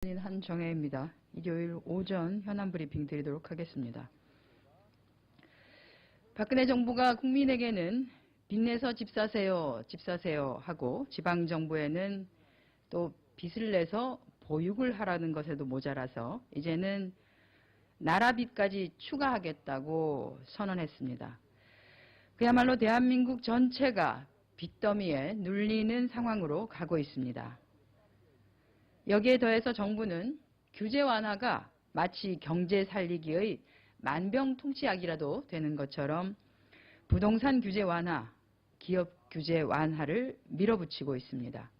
한정혜입니다. 일요일 오전 현안 브리핑 드리도록 하겠습니다. 박근혜 정부가 국민에게는 빚내서 집 사세요, 집 사세요 하고 지방정부에는 또 빚을 내서 보육을 하라는 것에도 모자라서 이제는 나라빚까지 추가하겠다고 선언했습니다. 그야말로 대한민국 전체가 빚더미에 눌리는 상황으로 가고 있습니다. 여기에 더해서 정부는 규제 완화가 마치 경제 살리기의 만병통치약이라도 되는 것처럼 부동산 규제 완화, 기업 규제 완화를 밀어붙이고 있습니다.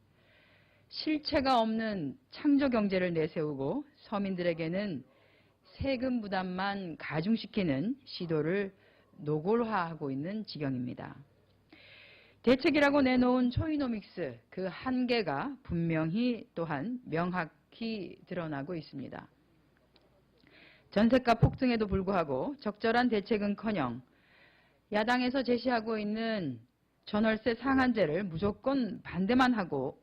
실체가 없는 창조 경제를 내세우고 서민들에게는 세금 부담만 가중시키는 시도를 노골화하고 있는 지경입니다. 대책이라고 내놓은 초이노믹스 그 한계가 분명히 또한 명확히 드러나고 있습니다. 전셋값 폭등에도 불구하고 적절한 대책은커녕 야당에서 제시하고 있는 전월세 상한제를 무조건 반대만 하고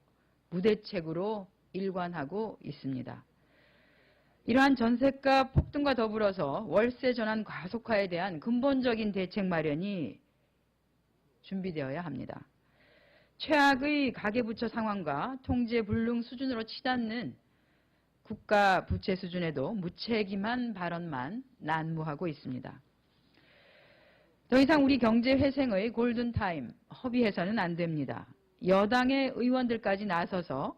무대책으로 일관하고 있습니다. 이러한 전셋값 폭등과 더불어서 월세 전환 가속화에 대한 근본적인 대책 마련이 준비되어야 합니다. 최악의 가계부채 상황과 통제 불능 수준으로 치닫는 국가 부채 수준에도 무책임한 발언만 난무하고 있습니다. 더 이상 우리 경제 회생의 골든타임 허비해서는 안 됩니다. 여당의 의원들까지 나서서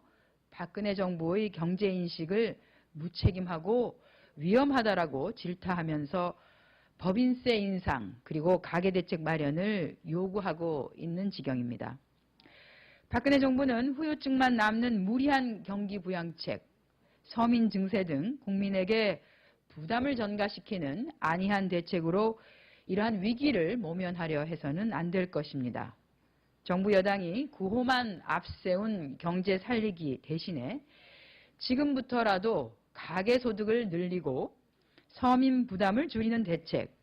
박근혜 정부의 경제인식을 무책임하고 위험하다라고 질타하면서 법인세 인상 그리고 가계대책 마련을 요구하고 있는 지경입니다. 박근혜 정부는 후유증만 남는 무리한 경기부양책, 서민 증세 등 국민에게 부담을 전가시키는 안이한 대책으로 이러한 위기를 모면하려 해서는 안 될 것입니다. 정부 여당이 구호만 앞세운 경제 살리기 대신에 지금부터라도 가계소득을 늘리고 서민 부담을 줄이는 대책,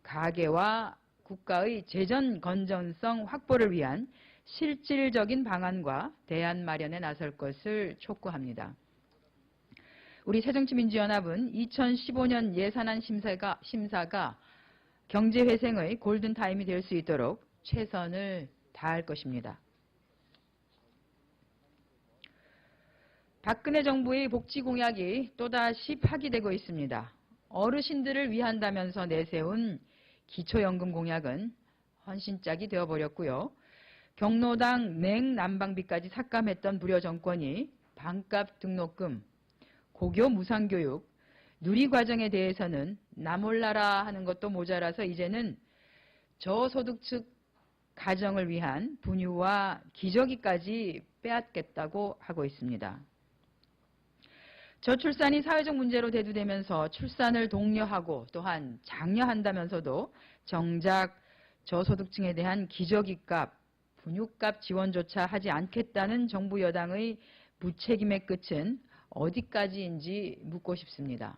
가계와 국가의 재정 건전성 확보를 위한 실질적인 방안과 대안 마련에 나설 것을 촉구합니다. 우리 새정치민주연합은 2015년 예산안 심사가 경제회생의 골든타임이 될 수 있도록 최선을 다할 것입니다. 박근혜 정부의 복지 공약이 또다시 파기되고 있습니다. 어르신들을 위한다면서 내세운 기초연금 공약은 헌신짝이 되어버렸고요. 경로당 냉난방비까지 삭감했던 불효 정권이 반값 등록금, 고교 무상교육, 누리과정에 대해서는 나 몰라라 하는 것도 모자라서 이제는 저소득층 가정을 위한 분유와 기저귀까지 빼앗겠다고 하고 있습니다. 저출산이 사회적 문제로 대두되면서 출산을 독려하고 또한 장려한다면서도 정작 저소득층에 대한 기저귀값, 분유값 지원조차 하지 않겠다는 정부 여당의 무책임의 끝은 어디까지인지 묻고 싶습니다.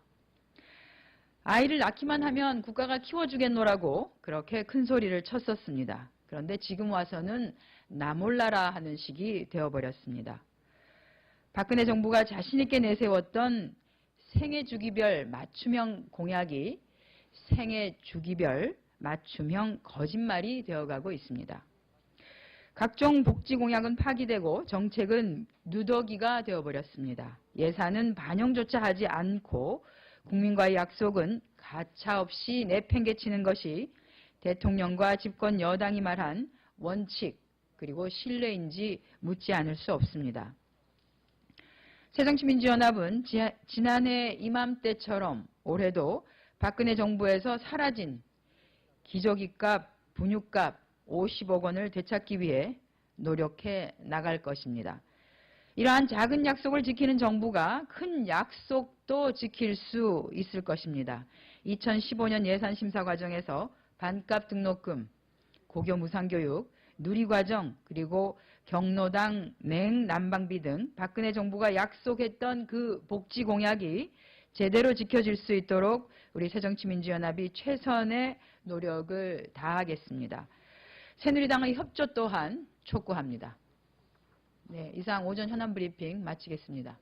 아이를 낳기만 하면 국가가 키워주겠노라고 그렇게 큰 소리를 쳤었습니다. 그런데 지금 와서는 나 몰라라 하는 식이 되어버렸습니다. 박근혜 정부가 자신있게 내세웠던 생애주기별 맞춤형 공약이 생애주기별 맞춤형 거짓말이 되어가고 있습니다. 각종 복지 공약은 파기되고 정책은 누더기가 되어버렸습니다. 예산은 반영조차 하지 않고 국민과의 약속은 가차없이 내팽개치는 것이 대통령과 집권 여당이 말한 원칙 그리고 신뢰인지 묻지 않을 수 없습니다. 새정치민주연합은 지난해 이맘때처럼 올해도 박근혜 정부에서 사라진 기저귀값, 분유값 50억 원을 되찾기 위해 노력해 나갈 것입니다. 이러한 작은 약속을 지키는 정부가 큰 약속도 지킬 수 있을 것입니다. 2015년 예산 심사 과정에서 반값 등록금, 고교 무상교육, 누리과정 그리고 경로당 냉난방비 등 박근혜 정부가 약속했던 그 복지 공약이 제대로 지켜질 수 있도록 우리 새정치민주연합이 최선의 노력을 다하겠습니다. 새누리당의 협조 또한 촉구합니다. 네, 이상 오전 현안 브리핑 마치겠습니다.